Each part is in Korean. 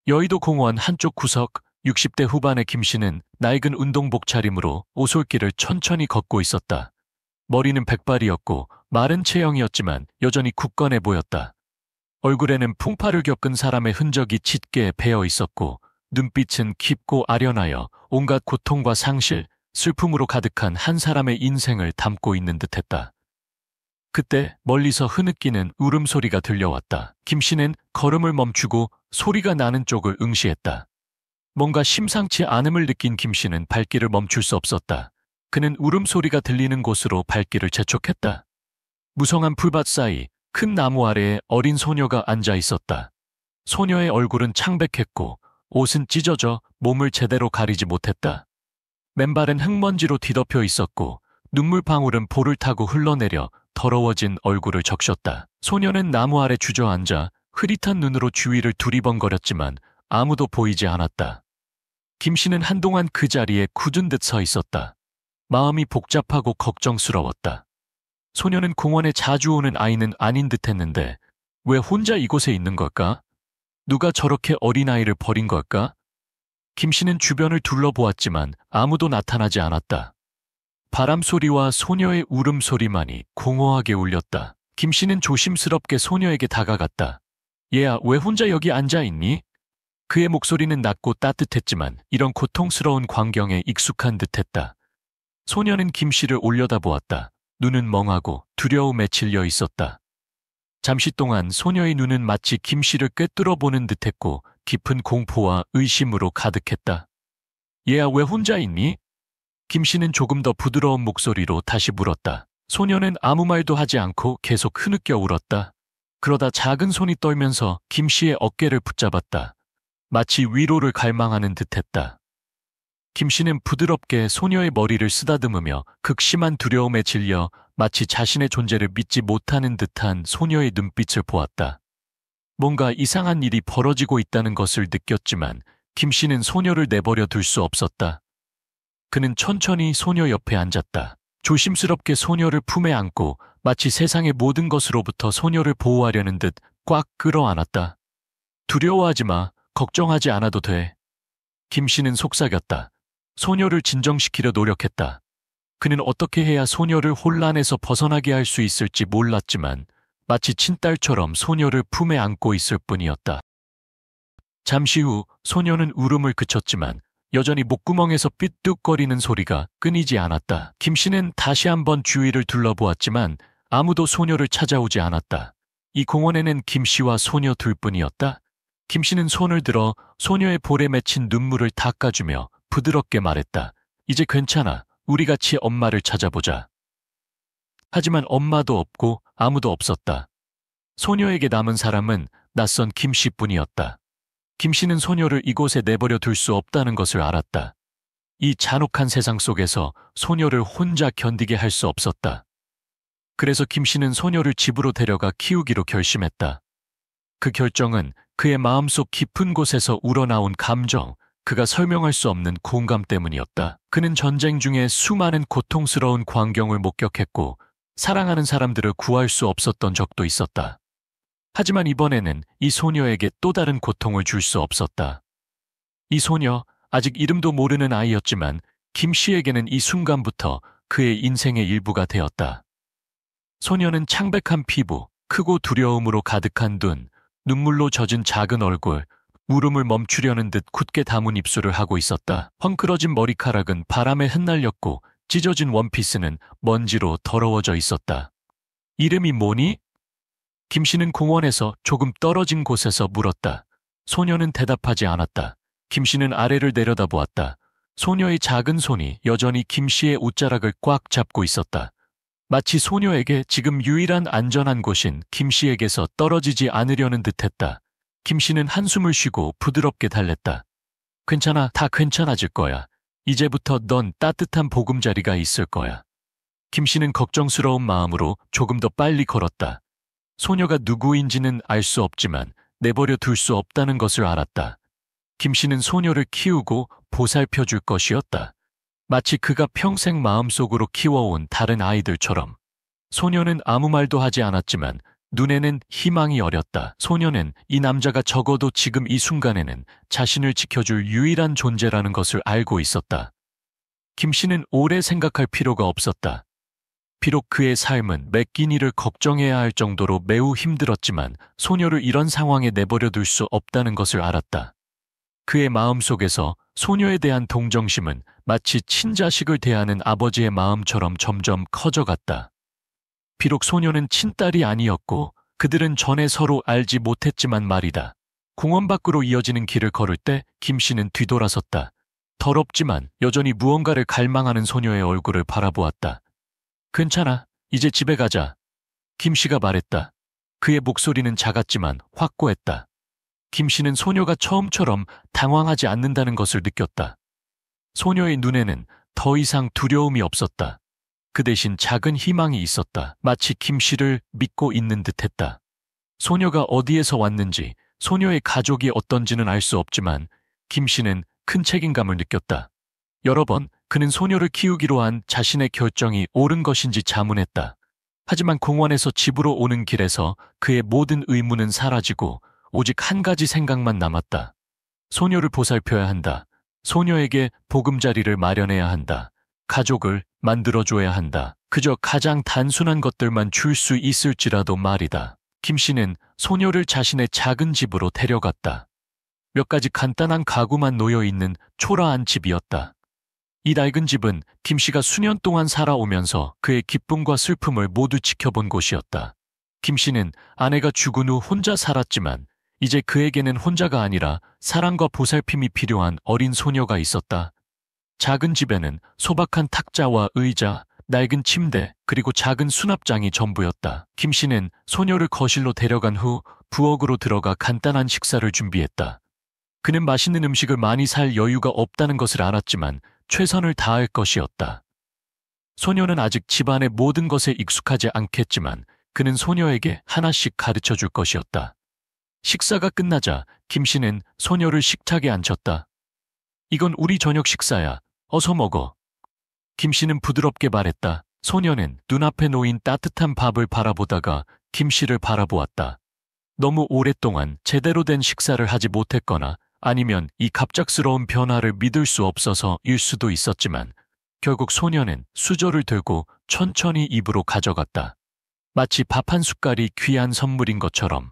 여의도 공원 한쪽 구석 60대 후반의 김 씨는 낡은 운동복 차림으로 오솔길을 천천히 걷고 있었다. 머리는 백발이었고 마른 체형이었지만 여전히 굳건해 보였다. 얼굴에는 풍파를 겪은 사람의 흔적이 짙게 배어 있었고 눈빛은 깊고 아련하여 온갖 고통과 상실, 슬픔으로 가득한 한 사람의 인생을 담고 있는 듯했다. 그때 멀리서 흐느끼는 울음소리가 들려왔다. 김 씨는 걸음을 멈추고 소리가 나는 쪽을 응시했다. 뭔가 심상치 않음을 느낀 김 씨는 발길을 멈출 수 없었다. 그는 울음소리가 들리는 곳으로 발길을 재촉했다. 무성한 풀밭 사이 큰 나무 아래에 어린 소녀가 앉아 있었다. 소녀의 얼굴은 창백했고 옷은 찢어져 몸을 제대로 가리지 못했다. 맨발은 흙먼지로 뒤덮여 있었고 눈물 방울은 볼을 타고 흘러내려 더러워진 얼굴을 적셨다. 소녀는 나무 아래 주저앉아 흐릿한 눈으로 주위를 두리번거렸지만 아무도 보이지 않았다. 김 씨는 한동안 그 자리에 굳은 듯 서 있었다. 마음이 복잡하고 걱정스러웠다. 소녀는 공원에 자주 오는 아이는 아닌 듯했는데 왜 혼자 이곳에 있는 걸까? 누가 저렇게 어린아이를 버린 걸까? 김 씨는 주변을 둘러보았지만 아무도 나타나지 않았다. 바람 소리와 소녀의 울음소리만이 공허하게 울렸다. 김 씨는 조심스럽게 소녀에게 다가갔다. 얘야, 왜 혼자 여기 앉아있니? 그의 목소리는 낮고 따뜻했지만 이런 고통스러운 광경에 익숙한 듯했다. 소녀는 김 씨를 올려다보았다. 눈은 멍하고 두려움에 질려 있었다. 잠시 동안 소녀의 눈은 마치 김 씨를 꿰뚫어 보는 듯했고 깊은 공포와 의심으로 가득했다. 얘야, 왜 혼자 있니? 김 씨는 조금 더 부드러운 목소리로 다시 물었다. 소녀는 아무 말도 하지 않고 계속 흐느껴 울었다. 그러다 작은 손이 떨면서 김 씨의 어깨를 붙잡았다. 마치 위로를 갈망하는 듯했다. 김 씨는 부드럽게 소녀의 머리를 쓰다듬으며 극심한 두려움에 질려 마치 자신의 존재를 믿지 못하는 듯한 소녀의 눈빛을 보았다. 뭔가 이상한 일이 벌어지고 있다는 것을 느꼈지만 김 씨는 소녀를 내버려 둘 수 없었다. 그는 천천히 소녀 옆에 앉았다. 조심스럽게 소녀를 품에 안고 마치 세상의 모든 것으로부터 소녀를 보호하려는 듯 꽉 끌어안았다. 두려워하지 마. 걱정하지 않아도 돼. 김 씨는 속삭였다. 소녀를 진정시키려 노력했다. 그는 어떻게 해야 소녀를 혼란에서 벗어나게 할 수 있을지 몰랐지만 마치 친딸처럼 소녀를 품에 안고 있을 뿐이었다. 잠시 후 소녀는 울음을 그쳤지만 여전히 목구멍에서 삐뚝거리는 소리가 끊이지 않았다. 김 씨는 다시 한번 주위를 둘러보았지만 아무도 소녀를 찾아오지 않았다. 이 공원에는 김 씨와 소녀 둘뿐이었다. 김 씨는 손을 들어 소녀의 볼에 맺힌 눈물을 닦아주며 부드럽게 말했다. 이제 괜찮아. 우리 같이 엄마를 찾아보자. 하지만 엄마도 없고 아무도 없었다. 소녀에게 남은 사람은 낯선 김 씨뿐이었다. 김 씨는 소녀를 이곳에 내버려 둘 수 없다는 것을 알았다. 이 잔혹한 세상 속에서 소녀를 혼자 견디게 할 수 없었다. 그래서 김 씨는 소녀를 집으로 데려가 키우기로 결심했다. 그 결정은 그의 마음속 깊은 곳에서 우러나온 감정, 그가 설명할 수 없는 공감 때문이었다. 그는 전쟁 중에 수많은 고통스러운 광경을 목격했고 사랑하는 사람들을 구할 수 없었던 적도 있었다. 하지만 이번에는 이 소녀에게 또 다른 고통을 줄 수 없었다. 이 소녀, 아직 이름도 모르는 아이였지만 김 씨에게는 이 순간부터 그의 인생의 일부가 되었다. 소녀는 창백한 피부, 크고 두려움으로 가득한 눈, 눈물로 젖은 작은 얼굴, 울음을 멈추려는 듯 굳게 담은 입술을 하고 있었다. 헝클어진 머리카락은 바람에 흩날렸고 찢어진 원피스는 먼지로 더러워져 있었다. 이름이 뭐니? 김 씨는 공원에서 조금 떨어진 곳에서 물었다. 소녀는 대답하지 않았다. 김 씨는 아래를 내려다보았다. 소녀의 작은 손이 여전히 김 씨의 옷자락을 꽉 잡고 있었다. 마치 소녀에게 지금 유일한 안전한 곳인 김 씨에게서 떨어지지 않으려는 듯했다. 김 씨는 한숨을 쉬고 부드럽게 달랬다. 괜찮아, 다 괜찮아질 거야. 이제부터 넌 따뜻한 보금자리가 있을 거야. 김 씨는 걱정스러운 마음으로 조금 더 빨리 걸었다. 소녀가 누구인지는 알 수 없지만 내버려 둘 수 없다는 것을 알았다. 김 씨는 소녀를 키우고 보살펴 줄 것이었다. 마치 그가 평생 마음속으로 키워온 다른 아이들처럼. 소녀는 아무 말도 하지 않았지만 눈에는 희망이 어렸다. 소녀는 이 남자가 적어도 지금 이 순간에는 자신을 지켜줄 유일한 존재라는 것을 알고 있었다. 김 씨는 오래 생각할 필요가 없었다. 비록 그의 삶은 매 끼 일을 걱정해야 할 정도로 매우 힘들었지만 소녀를 이런 상황에 내버려둘 수 없다는 것을 알았다. 그의 마음속에서 소녀에 대한 동정심은 마치 친자식을 대하는 아버지의 마음처럼 점점 커져갔다. 비록 소녀는 친딸이 아니었고 그들은 전에 서로 알지 못했지만 말이다. 공원 밖으로 이어지는 길을 걸을 때 김 씨는 뒤돌아섰다. 더럽지만 여전히 무언가를 갈망하는 소녀의 얼굴을 바라보았다. 괜찮아. 이제 집에 가자. 김 씨가 말했다. 그의 목소리는 작았지만 확고했다. 김 씨는 소녀가 처음처럼 당황하지 않는다는 것을 느꼈다. 소녀의 눈에는 더 이상 두려움이 없었다. 그 대신 작은 희망이 있었다. 마치 김 씨를 믿고 있는 듯했다. 소녀가 어디에서 왔는지, 소녀의 가족이 어떤지는 알 수 없지만 김 씨는 큰 책임감을 느꼈다. 여러 번 그는 소녀를 키우기로 한 자신의 결정이 옳은 것인지 자문했다. 하지만 공원에서 집으로 오는 길에서 그의 모든 의무는 사라지고 오직 한 가지 생각만 남았다. 소녀를 보살펴야 한다. 소녀에게 보금자리를 마련해야 한다. 가족을 만들어줘야 한다. 그저 가장 단순한 것들만 줄 수 있을지라도 말이다. 김 씨는 소녀를 자신의 작은 집으로 데려갔다. 몇 가지 간단한 가구만 놓여있는 초라한 집이었다. 이 낡은 집은 김 씨가 수년 동안 살아오면서 그의 기쁨과 슬픔을 모두 지켜본 곳이었다. 김 씨는 아내가 죽은 후 혼자 살았지만 이제 그에게는 혼자가 아니라 사랑과 보살핌이 필요한 어린 소녀가 있었다. 작은 집에는 소박한 탁자와 의자, 낡은 침대, 그리고 작은 수납장이 전부였다. 김 씨는 소녀를 거실로 데려간 후 부엌으로 들어가 간단한 식사를 준비했다. 그는 맛있는 음식을 많이 살 여유가 없다는 것을 알았지만 최선을 다할 것이었다. 소녀는 아직 집안의 모든 것에 익숙하지 않겠지만 그는 소녀에게 하나씩 가르쳐 줄 것이었다. 식사가 끝나자 김 씨는 소녀를 식탁에 앉혔다. 이건 우리 저녁 식사야. 어서 먹어. 김 씨는 부드럽게 말했다. 소녀는 눈앞에 놓인 따뜻한 밥을 바라보다가 김 씨를 바라보았다. 너무 오랫동안 제대로 된 식사를 하지 못했거나 아니면 이 갑작스러운 변화를 믿을 수 없어서일 수도 있었지만 결국 소녀는 수저를 들고 천천히 입으로 가져갔다. 마치 밥 한 숟갈이 귀한 선물인 것처럼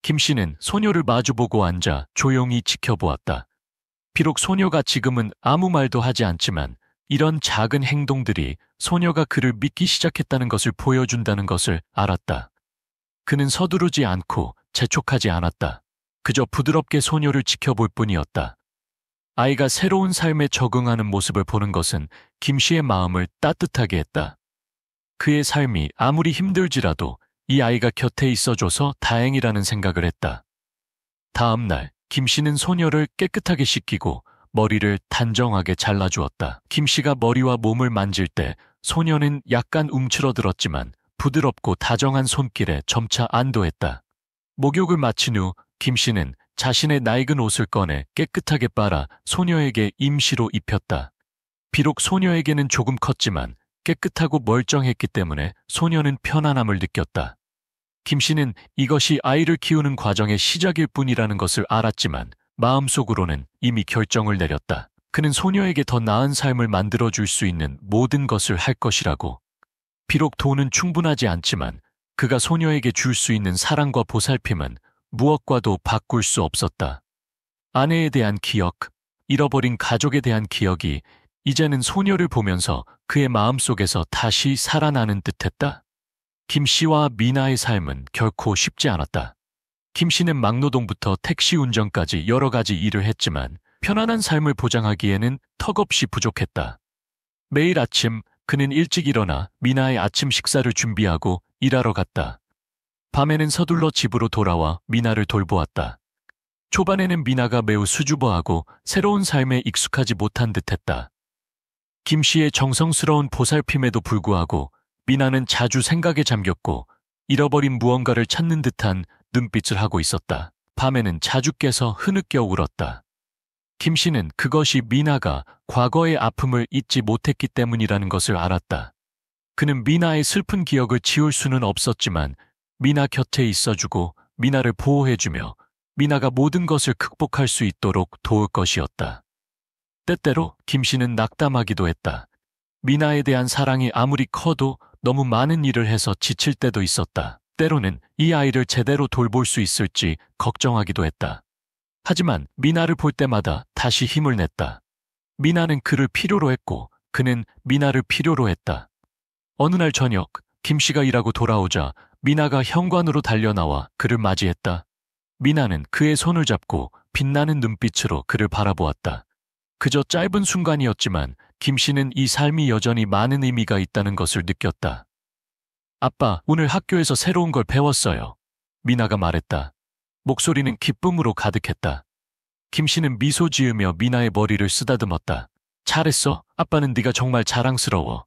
김 씨는 소녀를 마주보고 앉아 조용히 지켜보았다. 비록 소녀가 지금은 아무 말도 하지 않지만 이런 작은 행동들이 소녀가 그를 믿기 시작했다는 것을 보여준다는 것을 알았다. 그는 서두르지 않고 재촉하지 않았다. 그저 부드럽게 소녀를 지켜볼 뿐이었다. 아이가 새로운 삶에 적응하는 모습을 보는 것은 김 씨의 마음을 따뜻하게 했다. 그의 삶이 아무리 힘들지라도 이 아이가 곁에 있어줘서 다행이라는 생각을 했다. 다음 날 김 씨는 소녀를 깨끗하게 씻기고 머리를 단정하게 잘라주었다. 김 씨가 머리와 몸을 만질 때 소녀는 약간 움츠러들었지만 부드럽고 다정한 손길에 점차 안도했다. 목욕을 마친 후 김 씨는 자신의 낡은 옷을 꺼내 깨끗하게 빨아 소녀에게 임시로 입혔다. 비록 소녀에게는 조금 컸지만 깨끗하고 멀쩡했기 때문에 소녀는 편안함을 느꼈다. 김 씨는 이것이 아이를 키우는 과정의 시작일 뿐이라는 것을 알았지만 마음속으로는 이미 결정을 내렸다. 그는 소녀에게 더 나은 삶을 만들어줄 수 있는 모든 것을 할 것이라고. 비록 돈은 충분하지 않지만 그가 소녀에게 줄 수 있는 사랑과 보살핌은 무엇과도 바꿀 수 없었다. 아내에 대한 기억, 잃어버린 가족에 대한 기억이 이제는 소녀를 보면서 그의 마음속에서 다시 살아나는 듯했다. 김 씨와 미나의 삶은 결코 쉽지 않았다. 김 씨는 막노동부터 택시 운전까지 여러 가지 일을 했지만 편안한 삶을 보장하기에는 턱없이 부족했다. 매일 아침 그는 일찍 일어나 미나의 아침 식사를 준비하고 일하러 갔다. 밤에는 서둘러 집으로 돌아와 미나를 돌보았다. 초반에는 미나가 매우 수줍어하고 새로운 삶에 익숙하지 못한 듯했다. 김 씨의 정성스러운 보살핌에도 불구하고 미나는 자주 생각에 잠겼고 잃어버린 무언가를 찾는 듯한 눈빛을 하고 있었다. 밤에는 자주 깨서 흐느껴 울었다. 김 씨는 그것이 미나가 과거의 아픔을 잊지 못했기 때문이라는 것을 알았다. 그는 미나의 슬픈 기억을 지울 수는 없었지만 미나 곁에 있어주고 미나를 보호해주며 미나가 모든 것을 극복할 수 있도록 도울 것이었다. 때때로 김 씨는 낙담하기도 했다. 미나에 대한 사랑이 아무리 커도 너무 많은 일을 해서 지칠 때도 있었다. 때로는 이 아이를 제대로 돌볼 수 있을지 걱정하기도 했다. 하지만 미나를 볼 때마다 다시 힘을 냈다. 미나는 그를 필요로 했고 그는 미나를 필요로 했다. 어느 날 저녁 김 씨가 일하고 돌아오자 미나가 현관으로 달려나와 그를 맞이했다. 미나는 그의 손을 잡고 빛나는 눈빛으로 그를 바라보았다. 그저 짧은 순간이었지만 김 씨는 이 삶이 여전히 많은 의미가 있다는 것을 느꼈다. 아빠, 오늘 학교에서 새로운 걸 배웠어요. 미나가 말했다. 목소리는 기쁨으로 가득했다. 김 씨는 미소 지으며 미나의 머리를 쓰다듬었다. 잘했어. 아빠는 네가 정말 자랑스러워.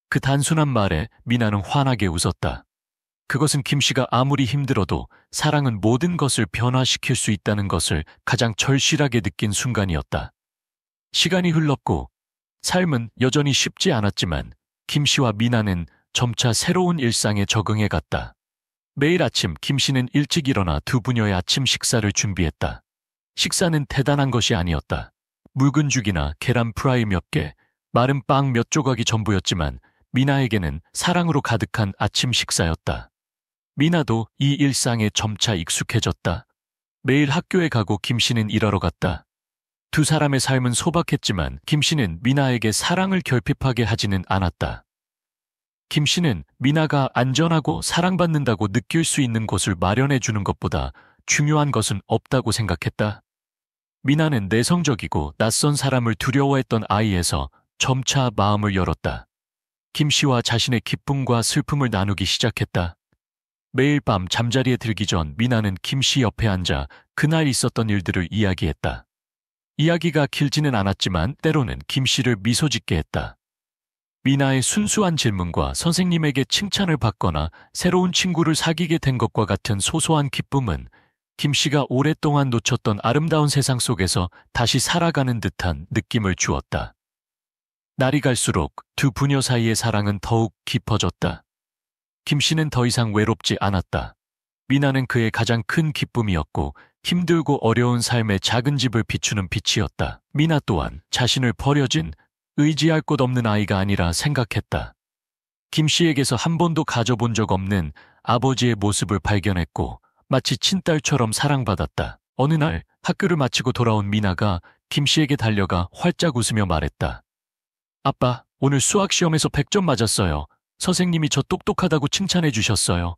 그 단순한 말에 미나는 환하게 웃었다. 그것은 김 씨가 아무리 힘들어도 사랑은 모든 것을 변화시킬 수 있다는 것을 가장 절실하게 느낀 순간이었다. 시간이 흘렀고 삶은 여전히 쉽지 않았지만 김 씨와 미나는 점차 새로운 일상에 적응해 갔다. 매일 아침 김 씨는 일찍 일어나 두 부녀의 아침 식사를 준비했다. 식사는 대단한 것이 아니었다. 묽은 죽이나 계란 프라이 몇 개, 마른 빵 몇 조각이 전부였지만 미나에게는 사랑으로 가득한 아침 식사였다. 미나도 이 일상에 점차 익숙해졌다. 매일 학교에 가고 김 씨는 일하러 갔다. 두 사람의 삶은 소박했지만 김 씨는 미나에게 사랑을 결핍하게 하지는 않았다. 김 씨는 미나가 안전하고 사랑받는다고 느낄 수 있는 곳을 마련해 주는 것보다 중요한 것은 없다고 생각했다. 미나는 내성적이고 낯선 사람을 두려워했던 아이에서 점차 마음을 열었다. 김 씨와 자신의 기쁨과 슬픔을 나누기 시작했다. 매일 밤 잠자리에 들기 전 미나는 김 씨 옆에 앉아 그날 있었던 일들을 이야기했다. 이야기가 길지는 않았지만 때로는 김 씨를 미소 짓게 했다. 미나의 순수한 질문과 선생님에게 칭찬을 받거나 새로운 친구를 사귀게 된 것과 같은 소소한 기쁨은 김 씨가 오랫동안 놓쳤던 아름다운 세상 속에서 다시 살아가는 듯한 느낌을 주었다. 날이 갈수록 두 부녀 사이의 사랑은 더욱 깊어졌다. 김 씨는 더 이상 외롭지 않았다. 미나는 그의 가장 큰 기쁨이었고 힘들고 어려운 삶의 작은 집을 비추는 빛이었다. 미나 또한 자신을 버려진 의지할 곳 없는 아이가 아니라 생각했다. 김 씨에게서 한 번도 가져본 적 없는 아버지의 모습을 발견했고 마치 친딸처럼 사랑받았다. 어느 날 학교를 마치고 돌아온 미나가 김 씨에게 달려가 활짝 웃으며 말했다. 아빠, 오늘 수학 시험에서 100점 맞았어요. 선생님이 저 똑똑하다고 칭찬해 주셨어요.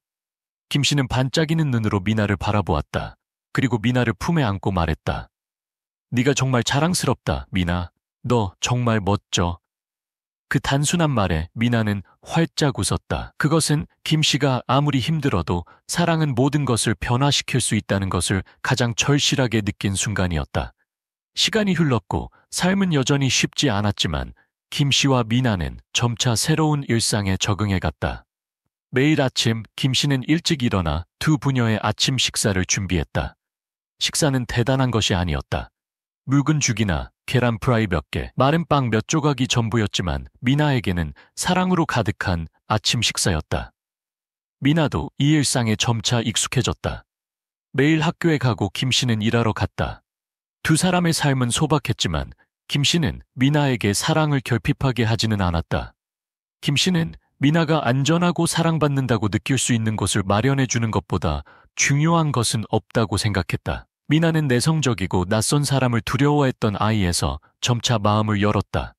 김 씨는 반짝이는 눈으로 미나를 바라보았다. 그리고 미나를 품에 안고 말했다. 네가 정말 자랑스럽다, 미나. 너 정말 멋져. 그 단순한 말에 미나는 활짝 웃었다. 그것은 김 씨가 아무리 힘들어도 사랑은 모든 것을 변화시킬 수 있다는 것을 가장 절실하게 느낀 순간이었다. 시간이 흘렀고 삶은 여전히 쉽지 않았지만 김 씨와 미나는 점차 새로운 일상에 적응해 갔다. 매일 아침 김 씨는 일찍 일어나 두 부녀의 아침 식사를 준비했다. 식사는 대단한 것이 아니었다. 묽은 죽이나 계란 프라이 몇 개, 마른 빵 몇 조각이 전부였지만 미나에게는 사랑으로 가득한 아침 식사였다. 미나도 이 일상에 점차 익숙해졌다. 매일 학교에 가고 김 씨는 일하러 갔다. 두 사람의 삶은 소박했지만 김 씨는 미나에게 사랑을 결핍하게 하지는 않았다. 김 씨는 미나가 안전하고 사랑받는다고 느낄 수 있는 곳을 마련해 주는 것보다 중요한 것은 없다고 생각했다. 미나는 내성적이고 낯선 사람을 두려워했던 아이에서 점차 마음을 열었다.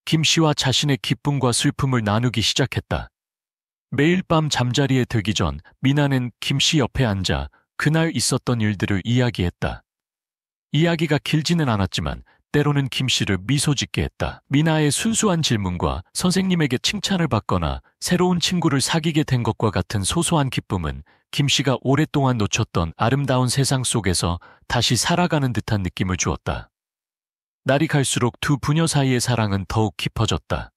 김 씨와 자신의 기쁨과 슬픔을 나누기 시작했다. 매일 밤 잠자리에 들기 전 미나는 김 씨 옆에 앉아 그날 있었던 일들을 이야기했다. 이야기가 길지는 않았지만 때로는 김 씨를 미소 짓게 했다. 미나의 순수한 질문과 선생님에게 칭찬을 받거나 새로운 친구를 사귀게 된 것과 같은 소소한 기쁨은 김 씨가 오랫동안 놓쳤던 아름다운 세상 속에서 다시 살아가는 듯한 느낌을 주었다. 날이 갈수록 두 부녀 사이의 사랑은 더욱 깊어졌다.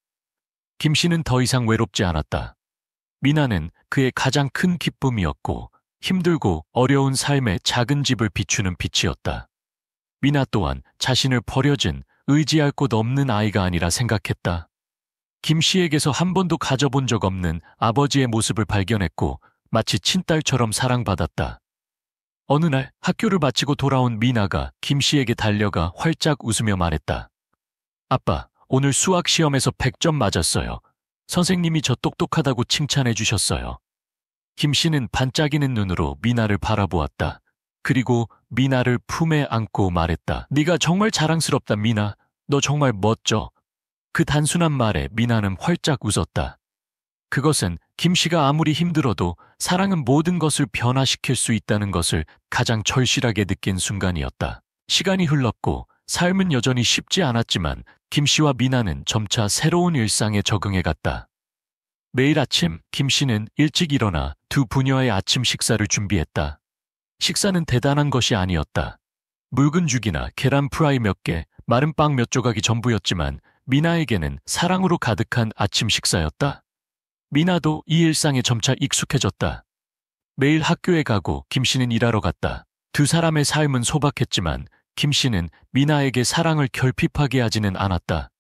김 씨는 더 이상 외롭지 않았다. 미나는 그의 가장 큰 기쁨이었고 힘들고 어려운 삶의 작은 집을 비추는 빛이었다. 미나 또한 자신을 버려진 의지할 곳 없는 아이가 아니라 생각했다. 김 씨에게서 한 번도 가져본 적 없는 아버지의 모습을 발견했고 마치 친딸처럼 사랑받았다. 어느 날 학교를 마치고 돌아온 미나가 김 씨에게 달려가 활짝 웃으며 말했다. 아빠, 오늘 수학 시험에서 100점 맞았어요. 선생님이 저 똑똑하다고 칭찬해 주셨어요. 김 씨는 반짝이는 눈으로 미나를 바라보았다. 그리고 미나를 품에 안고 말했다. 네가 정말 자랑스럽다, 미나. 너 정말 멋져. 그 단순한 말에 미나는 활짝 웃었다. 그것은 김 씨가 아무리 힘들어도 사랑은 모든 것을 변화시킬 수 있다는 것을 가장 절실하게 느낀 순간이었다. 시간이 흘렀고 삶은 여전히 쉽지 않았지만 김 씨와 미나는 점차 새로운 일상에 적응해갔다. 매일 아침 김 씨는 일찍 일어나 두 부녀의 아침 식사를 준비했다. 식사는 대단한 것이 아니었다. 묽은 죽이나 계란 프라이 몇 개, 마른 빵 몇 조각이 전부였지만 미나에게는 사랑으로 가득한 아침 식사였다. 미나도 이 일상에 점차 익숙해졌다. 매일 학교에 가고 김 씨는 일하러 갔다. 두 사람의 삶은 소박했지만 김 씨는 미나에게 사랑을 결핍하게 하지는 않았다.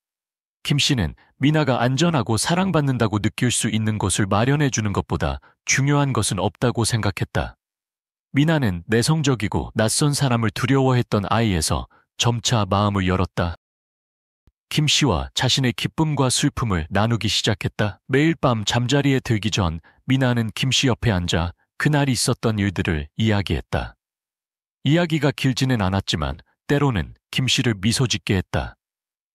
김 씨는 미나가 안전하고 사랑받는다고 느낄 수 있는 곳을 마련해 주는 것보다 중요한 것은 없다고 생각했다. 미나는 내성적이고 낯선 사람을 두려워했던 아이에서 점차 마음을 열었다. 김 씨와 자신의 기쁨과 슬픔을 나누기 시작했다. 매일 밤 잠자리에 들기 전 미나는 김 씨 옆에 앉아 그날 있었던 일들을 이야기했다. 이야기가 길지는 않았지만 때로는 김 씨를 미소 짓게 했다.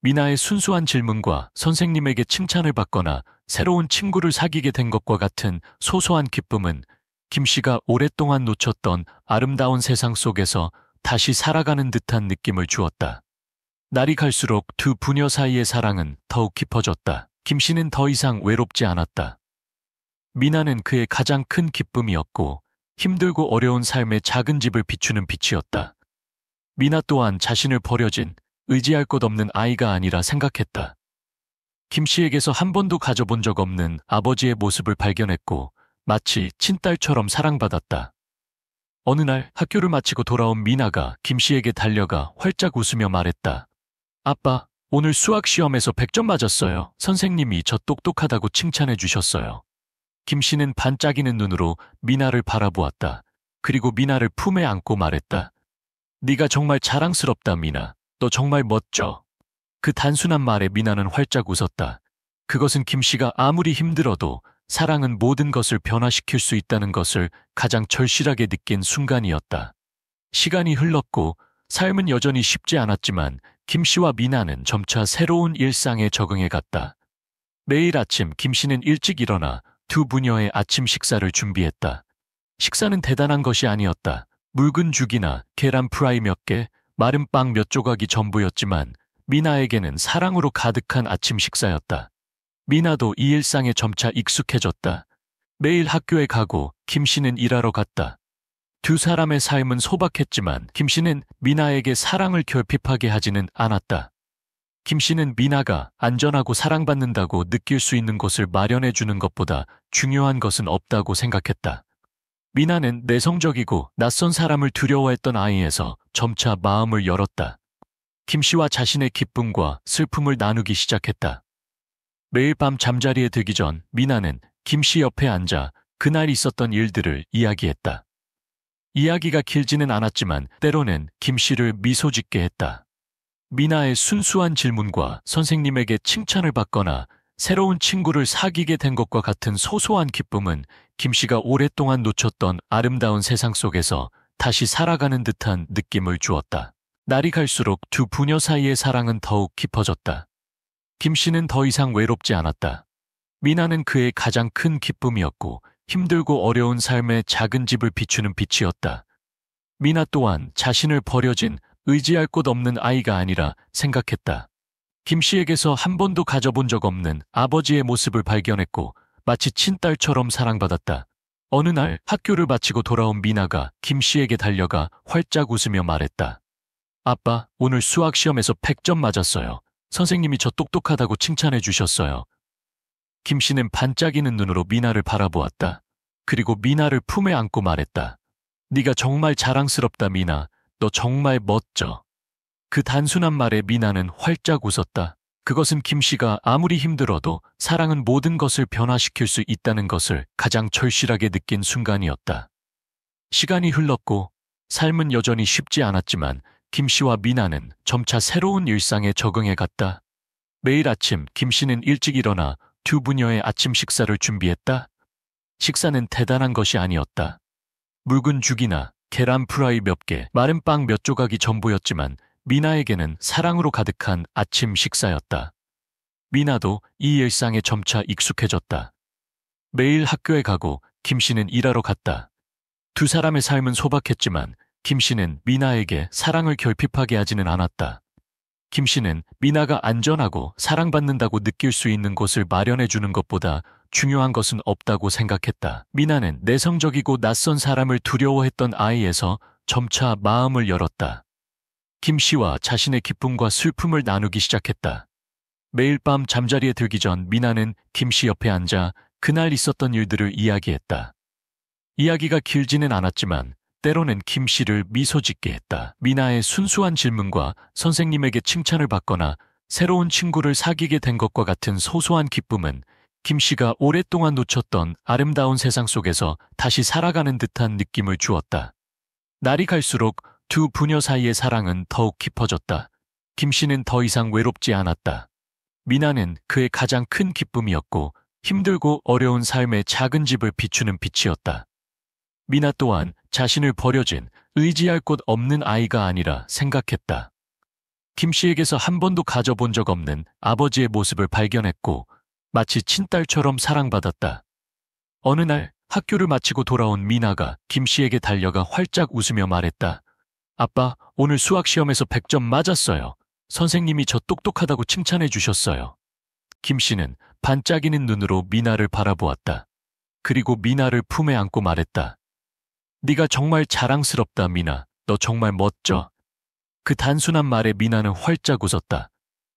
미나의 순수한 질문과 선생님에게 칭찬을 받거나 새로운 친구를 사귀게 된 것과 같은 소소한 기쁨은 김 씨가 오랫동안 놓쳤던 아름다운 세상 속에서 다시 살아가는 듯한 느낌을 주었다. 날이 갈수록 두 부녀 사이의 사랑은 더욱 깊어졌다. 김 씨는 더 이상 외롭지 않았다. 미나는 그의 가장 큰 기쁨이었고 힘들고 어려운 삶의 작은 집을 비추는 빛이었다. 미나 또한 자신을 버려진 의지할 것 없는 아이가 아니라 생각했다. 김 씨에게서 한 번도 가져본 적 없는 아버지의 모습을 발견했고 마치 친딸처럼 사랑받았다. 어느 날 학교를 마치고 돌아온 미나가 김 씨에게 달려가 활짝 웃으며 말했다. 아빠, 오늘 수학 시험에서 100점 맞았어요. 선생님이 저 똑똑하다고 칭찬해 주셨어요. 김 씨는 반짝이는 눈으로 미나를 바라보았다. 그리고 미나를 품에 안고 말했다. 네가 정말 자랑스럽다, 미나. 너 정말 멋져. 그 단순한 말에 미나는 활짝 웃었다. 그것은 김 씨가 아무리 힘들어도 사랑은 모든 것을 변화시킬 수 있다는 것을 가장 절실하게 느낀 순간이었다. 시간이 흘렀고 삶은 여전히 쉽지 않았지만 김 씨와 미나는 점차 새로운 일상에 적응해갔다. 매일 아침 김 씨는 일찍 일어나 두 부녀의 아침 식사를 준비했다. 식사는 대단한 것이 아니었다. 묽은 죽이나 계란 프라이 몇 개, 마른 빵 몇 조각이 전부였지만 미나에게는 사랑으로 가득한 아침 식사였다. 미나도 이 일상에 점차 익숙해졌다. 매일 학교에 가고 김 씨는 일하러 갔다. 두 사람의 삶은 소박했지만 김 씨는 미나에게 사랑을 결핍하게 하지는 않았다. 김 씨는 미나가 안전하고 사랑받는다고 느낄 수 있는 곳을 마련해 주는 것보다 중요한 것은 없다고 생각했다. 미나는 내성적이고 낯선 사람을 두려워했던 아이에서 점차 마음을 열었다. 김 씨와 자신의 기쁨과 슬픔을 나누기 시작했다. 매일 밤 잠자리에 들기 전 미나는 김 씨 옆에 앉아 그날 있었던 일들을 이야기했다. 이야기가 길지는 않았지만 때로는 김 씨를 미소 짓게 했다. 미나의 순수한 질문과 선생님에게 칭찬을 받거나 새로운 친구를 사귀게 된 것과 같은 소소한 기쁨은 김 씨가 오랫동안 놓쳤던 아름다운 세상 속에서 다시 살아가는 듯한 느낌을 주었다. 날이 갈수록 두 부녀 사이의 사랑은 더욱 깊어졌다. 김 씨는 더 이상 외롭지 않았다. 미나는 그의 가장 큰 기쁨이었고 힘들고 어려운 삶의 작은 집을 비추는 빛이었다. 미나 또한 자신을 버려진 의지할 곳 없는 아이가 아니라 생각했다. 김 씨에게서 한 번도 가져본 적 없는 아버지의 모습을 발견했고 마치 친딸처럼 사랑받았다. 어느 날 학교를 마치고 돌아온 미나가 김 씨에게 달려가 활짝 웃으며 말했다. 아빠, 오늘 수학 시험에서 100점 맞았어요. 선생님이 저 똑똑하다고 칭찬해 주셨어요. 김 씨는 반짝이는 눈으로 미나를 바라보았다. 그리고 미나를 품에 안고 말했다. 네가 정말 자랑스럽다, 미나. 너 정말 멋져. 그 단순한 말에 미나는 활짝 웃었다. 그것은 김 씨가 아무리 힘들어도 사랑은 모든 것을 변화시킬 수 있다는 것을 가장 절실하게 느낀 순간이었다. 시간이 흘렀고 삶은 여전히 쉽지 않았지만 김 씨와 미나는 점차 새로운 일상에 적응해 갔다. 매일 아침 김 씨는 일찍 일어나 두 부녀의 아침 식사를 준비했다. 식사는 대단한 것이 아니었다. 묽은 죽이나 계란 프라이 몇 개, 마른 빵 몇 조각이 전부였지만 미나에게는 사랑으로 가득한 아침 식사였다. 미나도 이 일상에 점차 익숙해졌다. 매일 학교에 가고 김 씨는 일하러 갔다. 두 사람의 삶은 소박했지만 김 씨는 미나에게 사랑을 결핍하게 하지는 않았다. 김 씨는 미나가 안전하고 사랑받는다고 느낄 수 있는 곳을 마련해 주는 것보다 중요한 것은 없다고 생각했다. 미나는 내성적이고 낯선 사람을 두려워했던 아이에서 점차 마음을 열었다. 김 씨와 자신의 기쁨과 슬픔을 나누기 시작했다. 매일 밤 잠자리에 들기 전 미나는 김 씨 옆에 앉아 그날 있었던 일들을 이야기했다. 이야기가 길지는 않았지만 때로는 김 씨를 미소 짓게 했다. 미나의 순수한 질문과 선생님에게 칭찬을 받거나 새로운 친구를 사귀게 된 것과 같은 소소한 기쁨은 김 씨가 오랫동안 놓쳤던 아름다운 세상 속에서 다시 살아가는 듯한 느낌을 주었다. 날이 갈수록 두 부녀 사이의 사랑은 더욱 깊어졌다. 김 씨는 더 이상 외롭지 않았다. 미나는 그의 가장 큰 기쁨이었고 힘들고 어려운 삶의 작은 집을 비추는 빛이었다. 미나 또한 자신을 버려진 의지할 곳 없는 아이가 아니라 생각했다. 김 씨에게서 한 번도 가져본 적 없는 아버지의 모습을 발견했고 마치 친딸처럼 사랑받았다. 어느 날 학교를 마치고 돌아온 미나가 김 씨에게 달려가 활짝 웃으며 말했다. 아빠, 오늘 수학 시험에서 100점 맞았어요. 선생님이 저 똑똑하다고 칭찬해 주셨어요. 김 씨는 반짝이는 눈으로 미나를 바라보았다. 그리고 미나를 품에 안고 말했다. 네가 정말 자랑스럽다, 미나. 너 정말 멋져. 그 단순한 말에 미나는 활짝 웃었다.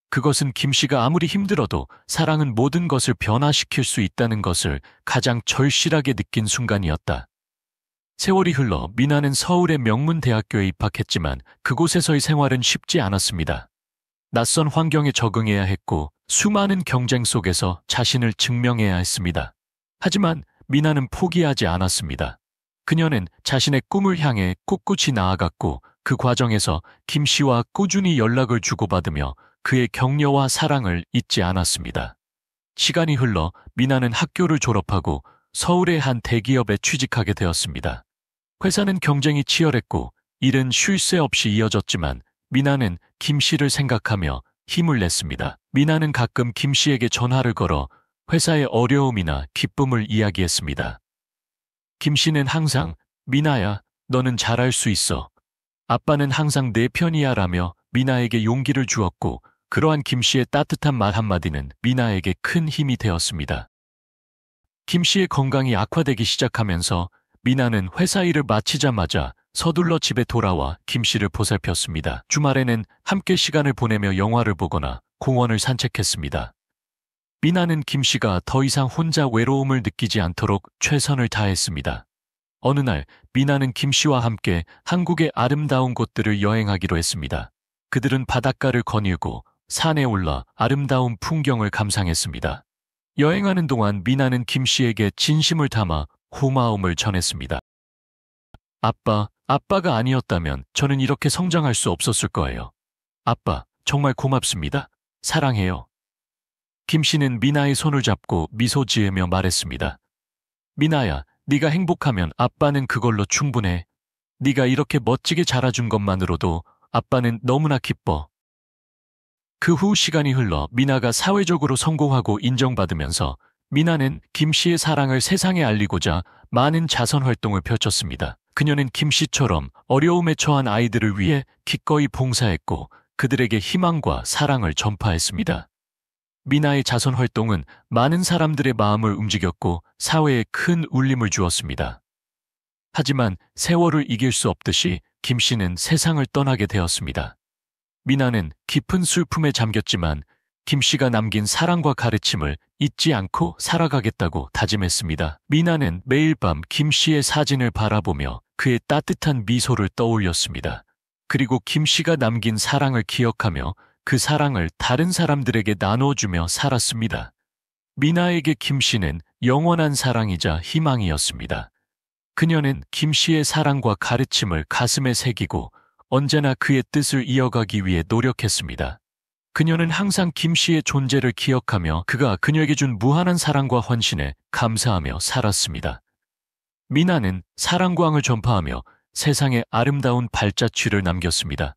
그것은 김 씨가 아무리 힘들어도 사랑은 모든 것을 변화시킬 수 있다는 것을 가장 절실하게 느낀 순간이었다. 세월이 흘러 미나는 서울의 명문대학교에 입학했지만 그곳에서의 생활은 쉽지 않았습니다. 낯선 환경에 적응해야 했고 수많은 경쟁 속에서 자신을 증명해야 했습니다. 하지만 미나는 포기하지 않았습니다. 그녀는 자신의 꿈을 향해 꿋꿋이 나아갔고 그 과정에서 김 씨와 꾸준히 연락을 주고받으며 그의 격려와 사랑을 잊지 않았습니다. 시간이 흘러 미나는 학교를 졸업하고 서울의 한 대기업에 취직하게 되었습니다. 회사는 경쟁이 치열했고 일은 쉴 새 없이 이어졌지만 미나는 김 씨를 생각하며 힘을 냈습니다. 미나는 가끔 김 씨에게 전화를 걸어 회사의 어려움이나 기쁨을 이야기했습니다. 김 씨는 항상 미나야, 너는 잘할 수 있어. 아빠는 항상 내 편이야 라며 미나에게 용기를 주었고 그러한 김 씨의 따뜻한 말 한마디는 미나에게 큰 힘이 되었습니다. 김 씨의 건강이 악화되기 시작하면서 미나는 회사 일을 마치자마자 서둘러 집에 돌아와 김 씨를 보살폈습니다. 주말에는 함께 시간을 보내며 영화를 보거나 공원을 산책했습니다. 미나는 김 씨가 더 이상 혼자 외로움을 느끼지 않도록 최선을 다했습니다. 어느 날 미나는 김 씨와 함께 한국의 아름다운 곳들을 여행하기로 했습니다. 그들은 바닷가를 거닐고 산에 올라 아름다운 풍경을 감상했습니다. 여행하는 동안 미나는 김 씨에게 진심을 담아 고마움을 전했습니다. 아빠가 아니었다면 저는 이렇게 성장할 수 없었을 거예요. 아빠, 정말 고맙습니다. 사랑해요. 김 씨는 미나의 손을 잡고 미소 지으며 말했습니다. 미나야, 네가 행복하면 아빠는 그걸로 충분해. 네가 이렇게 멋지게 자라준 것만으로도 아빠는 너무나 기뻐. 그 후 시간이 흘러 미나가 사회적으로 성공하고 인정받으면서 미나는 김 씨의 사랑을 세상에 알리고자 많은 자선 활동을 펼쳤습니다. 그녀는 김 씨처럼 어려움에 처한 아이들을 위해 기꺼이 봉사했고 그들에게 희망과 사랑을 전파했습니다. 미나의 자선 활동은 많은 사람들의 마음을 움직였고 사회에 큰 울림을 주었습니다. 하지만 세월을 이길 수 없듯이 김 씨는 세상을 떠나게 되었습니다. 미나는 깊은 슬픔에 잠겼지만 김 씨가 남긴 사랑과 가르침을 잊지 않고 살아가겠다고 다짐했습니다. 미나는 매일 밤 김 씨의 사진을 바라보며 그의 따뜻한 미소를 떠올렸습니다. 그리고 김 씨가 남긴 사랑을 기억하며 그 사랑을 다른 사람들에게 나눠주며 살았습니다. 미나에게 김 씨는 영원한 사랑이자 희망이었습니다. 그녀는 김 씨의 사랑과 가르침을 가슴에 새기고 언제나 그의 뜻을 이어가기 위해 노력했습니다. 그녀는 항상 김 씨의 존재를 기억하며 그가 그녀에게 준 무한한 사랑과 헌신에 감사하며 살았습니다. 미나는 사랑광을 전파하며 세상에 아름다운 발자취를 남겼습니다.